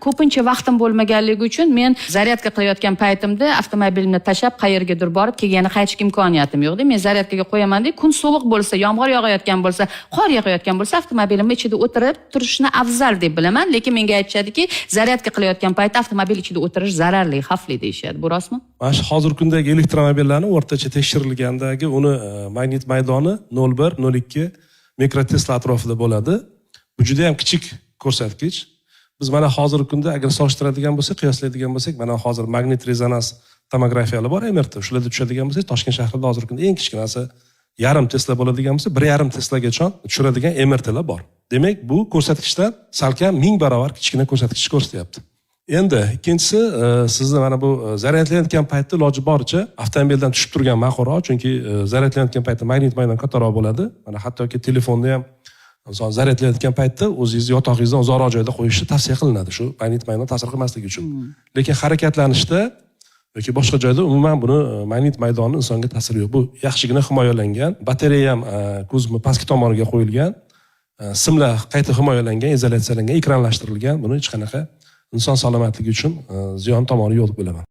ko'pincha vaqtim bo'lmaganligi uchun men zaryadka qilayotgan paytimda avtomobilimni tashlab qayergadir borib yana qaytishga imkoniyatim yo'qda. Men zaryadkaga qo'yaman-da, kun sovuq bo'lsa, yomg'ir yog'ayotgan bo'lsa, qor yog'ayotgan bo'lsa, avtomobilimni ichida o'tirib turishni afzal deb bilaman, lekin menga aytishadiki, zaryadka qilayotgan paytda avtomobil ichida o'tirish zararli, xavfli deyishadi. Bu rostmi? Mana shu hozirgi kundagi elektromobillarning o'rtacha tekshirilgandagi uni magnit maydoni 0,1-0,2 mikrotesla atrofida bo'ladi. Bu juda ham kichik ko'rsatkich. Biz mana hozirgi kunda agar solishtiradigan bo'lsak, qiyoslaydigan bo'lsak, mana hozir magnit rezonans tomografiyalar bor, MRT. Shularda tushadigan bo'lsak, Toshkent shahrida hozirgi kunda eng kichkinasi 0,5 Tesla bo'ladigan bo'lsa, 1,5 Teslagacha tushiradigan MRTlar bor. Demak, bu ko'rsatkichdan salkam 1000 barobar kichkina ko'rsatkich ko'rsatyapti. Endi ikkinchisi, sizni mana bu zaryadlanayotgan paytda iloji boricha avtomobildan tushib turgan ma'qulroq, chunki zaryadlanayotgan paytda magnit maydon kattaroq bo'ladi. Mana hattoki telefonda ham inson zaryadlanayotgan paytda o'zingizni yotog'ingizdan uzoqroq joyda qo'yishni tavsiya qilinadi, shu magnit maydon ta'sir qilmasligi uchun. Lekin harakatlanishda yoki boshqa joyda umuman buni magnit maydoni insonga ta'siri yo'q. Bu yaxshigina himoyalangan, batareya ham kuzov pastki tomoniga qo'yilgan, simlar qayta himoyalangan, izolyatsiyalangan, ekranlashtirilgan. Buni hech qanaqa inson salomatligi uchun ziyon tomoni yo'q deb bilaman.